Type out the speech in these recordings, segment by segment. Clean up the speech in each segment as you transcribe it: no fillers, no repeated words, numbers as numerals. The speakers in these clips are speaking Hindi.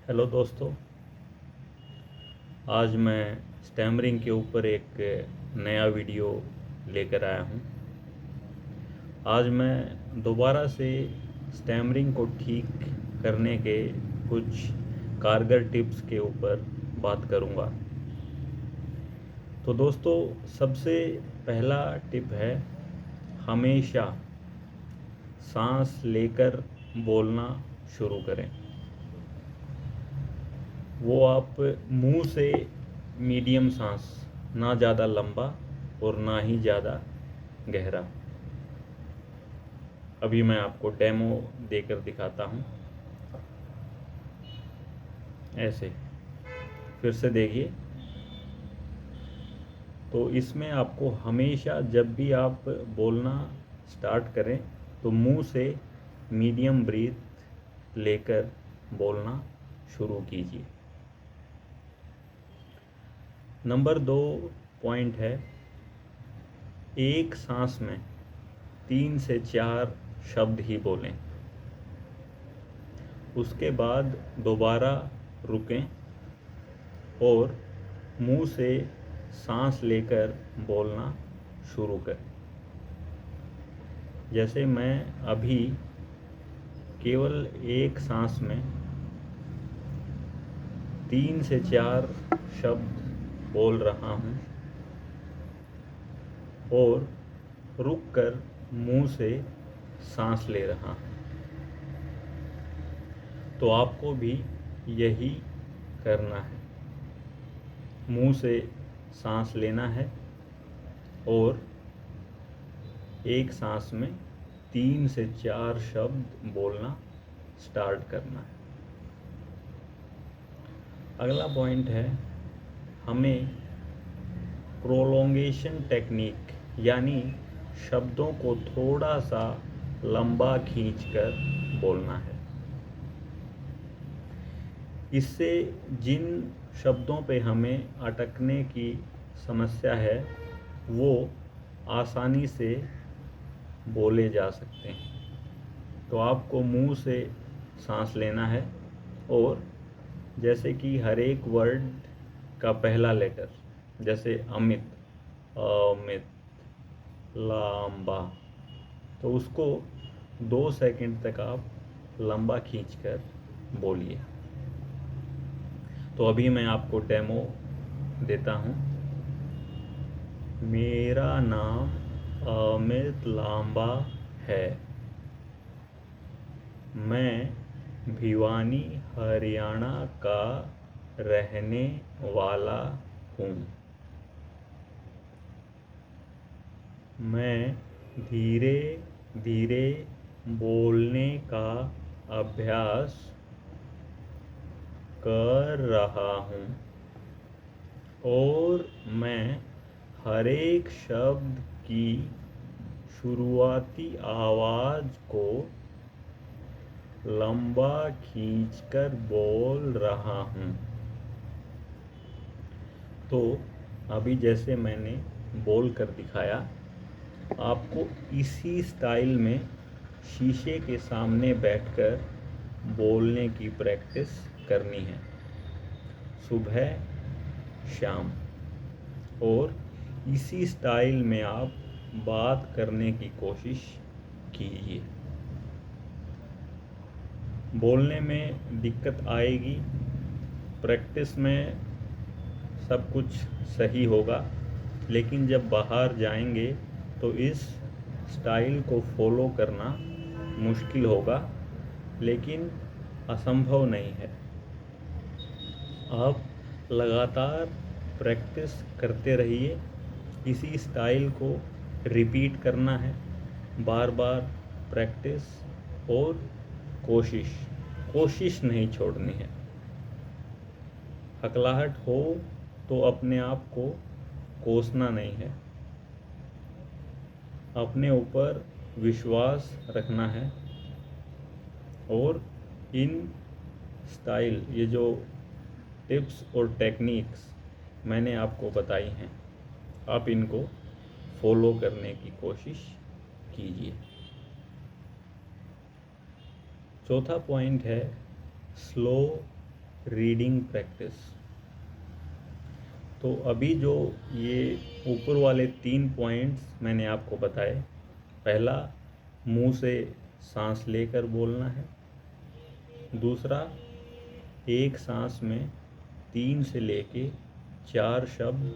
हेलो दोस्तों, आज मैं स्टैमरिंग के ऊपर एक नया वीडियो लेकर आया हूँ। आज मैं दोबारा से स्टैमरिंग को ठीक करने के कुछ कारगर टिप्स के ऊपर बात करूँगा। तो दोस्तों, सबसे पहला टिप है हमेशा सांस लेकर बोलना शुरू करें। वो आप मुंह से मीडियम सांस, ना ज़्यादा लंबा और ना ही ज़्यादा गहरा। अभी मैं आपको डेमो देकर दिखाता हूँ। ऐसे फिर से देखिए। तो इसमें आपको हमेशा जब भी आप बोलना स्टार्ट करें तो मुंह से मीडियम ब्रीथ लेकर बोलना शुरू कीजिए। नंबर 2 पॉइंट है, एक सांस में 3 से 4 शब्द ही बोलें। उसके बाद दोबारा रुकें और मुंह से सांस लेकर बोलना शुरू करें। जैसे मैं अभी केवल एक सांस में 3 से 4 शब्द बोल रहा हूँ और रुककर मुंह से सांस ले रहा हूँ। तो आपको भी यही करना है। मुंह से सांस लेना है और एक सांस में 3 से 4 शब्द बोलना स्टार्ट करना है। अगला पॉइंट है, हमें प्रोलोंगेशन टेक्निक यानी शब्दों को थोड़ा सा लंबा खींचकर बोलना है। इससे जिन शब्दों पे हमें अटकने की समस्या है वो आसानी से बोले जा सकते हैं। तो आपको मुंह से सांस लेना है और जैसे कि हर एक वर्ड का पहला लेटर, जैसे अमित, अमित, लंबा, तो उसको 2 सेकंड तक आप लंबा खींचकर बोलिए। तो अभी मैं आपको डेमो देता हूँ। मेरा नाम अमित लांबा है। मैं भिवानी हरियाणा का रहने वाला हूँ। मैं धीरे धीरे बोलने का अभ्यास कर रहा हूँ और मैं हर एक शब्द की शुरुआती आवाज़ को लंबा खींचकर बोल रहा हूँ। तो अभी जैसे मैंने बोल कर दिखाया, आपको इसी स्टाइल में शीशे के सामने बैठकर बोलने की प्रैक्टिस करनी है, सुबह शाम। और इसी स्टाइल में आप बात करने की कोशिश कीजिए। बोलने में दिक्कत आएगी, प्रैक्टिस में सब कुछ सही होगा, लेकिन जब बाहर जाएंगे तो इस स्टाइल को फॉलो करना मुश्किल होगा, लेकिन असंभव नहीं है। आप लगातार प्रैक्टिस करते रहिए। इसी स्टाइल को रिपीट करना है, बार बार प्रैक्टिस और कोशिश नहीं छोड़नी है। हकलाहट हो तो अपने आप को कोसना नहीं है, अपने ऊपर विश्वास रखना है और इन स्टाइल, ये जो टिप्स और टेक्निक्स मैंने आपको बताई हैं, आप इनको फॉलो करने की कोशिश कीजिए। चौथा पॉइंट है, स्लो रीडिंग प्रैक्टिस। तो अभी जो ये ऊपर वाले 3 पॉइंट्स मैंने आपको बताए, पहला मुंह से सांस लेकर बोलना है, दूसरा एक सांस में 3 से लेके 4 शब्द,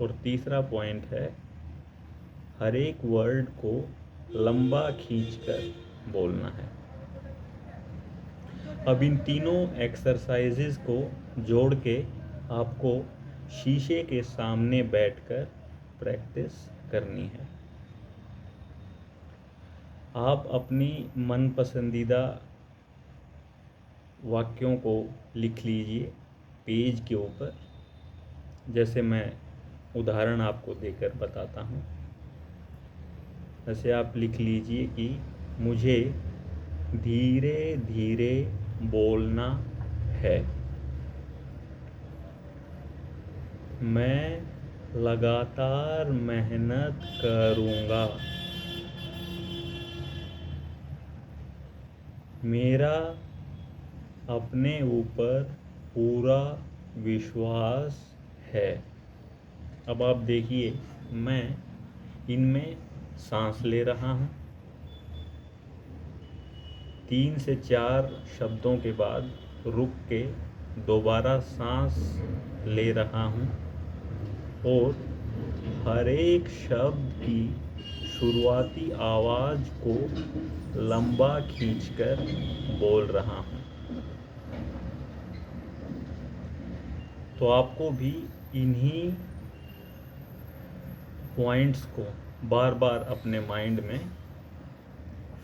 और तीसरा पॉइंट है हर एक वर्ड को लंबा खींचकर बोलना है। अब इन तीनों एक्सरसाइजेज को जोड़ के आपको शीशे के सामने बैठकर प्रैक्टिस करनी है। आप अपनी मन पसंदीदा वाक्यों को लिख लीजिए पेज के ऊपर। जैसे मैं उदाहरण आपको देकर बताता हूँ। जैसे आप लिख लीजिए कि मुझे धीरे धीरे बोलना है, मैं लगातार मेहनत करूँगा, मेरा अपने ऊपर पूरा विश्वास है। अब आप देखिए, मैं इनमें सांस ले रहा हूँ, 3 से 4 शब्दों के बाद रुक के दोबारा सांस ले रहा हूँ, और हर एक शब्द की शुरुआती आवाज़ को लंबा खींचकर बोल रहा हूँ। तो आपको भी इन्हीं पॉइंट्स को बार बार अपने माइंड में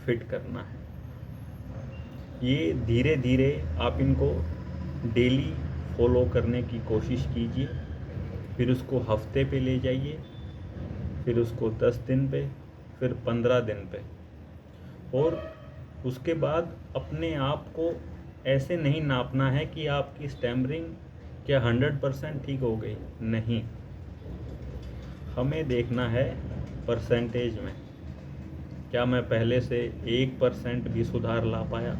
फिट करना है। ये धीरे धीरे आप इनको डेली फॉलो करने की कोशिश कीजिए, फिर उसको हफ्ते पे ले जाइए, फिर उसको 10 दिन पे, फिर 15 दिन पे, और उसके बाद अपने आप को ऐसे नहीं नापना है कि आपकी स्टैमरिंग क्या 100% ठीक हो गई, नहीं। हमें देखना है परसेंटेज में, क्या मैं पहले से 1% भी सुधार ला पाया,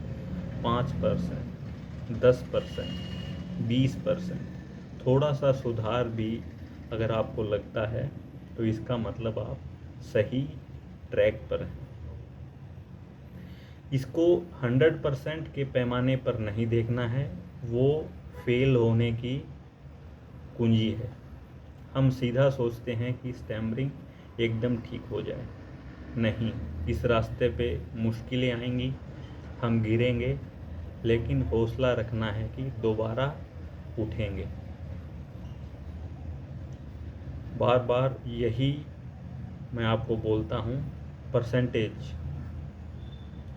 5%, 10%, 20%, थोड़ा सा सुधार भी अगर आपको लगता है तो इसका मतलब आप सही ट्रैक पर हैं। इसको 100% के पैमाने पर नहीं देखना है, वो फेल होने की कुंजी है। हम सीधा सोचते हैं कि स्टैमरिंग एकदम ठीक हो जाए, नहीं, इस रास्ते पे मुश्किलें आएंगी, हम गिरेंगे, लेकिन हौसला रखना है कि दोबारा उठेंगे। बार बार यही मैं आपको बोलता हूँ, परसेंटेज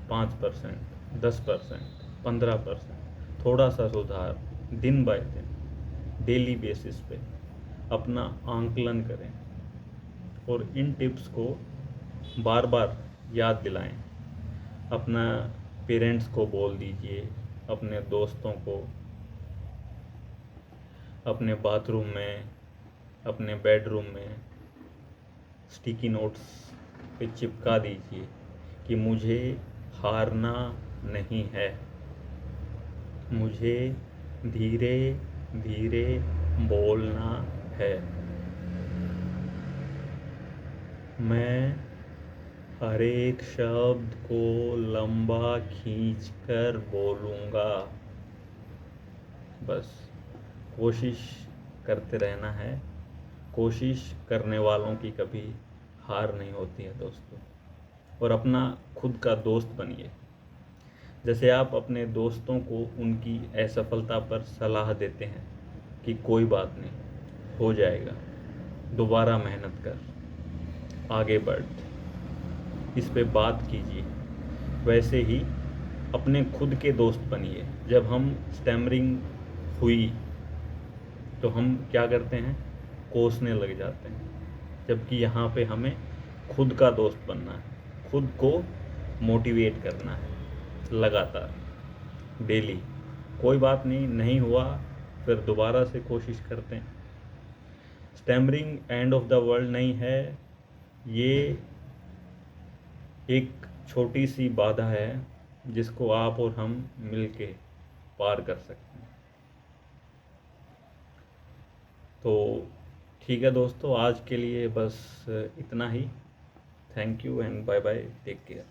5%, 10%, 15%, थोड़ा सा सुधार दिन बाय दिन, डेली बेसिस पे अपना आंकलन करें, और इन टिप्स को बार बार याद दिलाएं। अपना पेरेंट्स को बोल दीजिए, अपने दोस्तों को, अपने बाथरूम में, अपने बेडरूम में स्टिकी नोट्स पे चिपका दीजिए कि मुझे हारना नहीं है, मुझे धीरे धीरे बोलना है, मैं हर एक शब्द को लंबा खींचकर बोलूँगा। बस कोशिश करते रहना है। कोशिश करने वालों की कभी हार नहीं होती है दोस्तों। और अपना खुद का दोस्त बनिए। जैसे आप अपने दोस्तों को उनकी असफलता पर सलाह देते हैं कि कोई बात नहीं, हो जाएगा, दोबारा मेहनत कर, आगे बढ़, इस पे बात कीजिए, वैसे ही अपने खुद के दोस्त बनिए। जब हम स्टैमरिंग हुई तो हम क्या करते हैं, कोसने लग जाते हैं, जबकि यहाँ पे हमें खुद का दोस्त बनना है, खुद को मोटिवेट करना है लगातार, डेली। कोई बात नहीं, नहीं हुआ, फिर दोबारा से कोशिश करते हैं। Stammering end of the world नहीं है, ये एक छोटी सी बाधा है जिसको आप और हम मिलके पार कर सकते हैं। तो ठीक है दोस्तों, आज के लिए बस इतना ही। Thank you and bye bye, take care.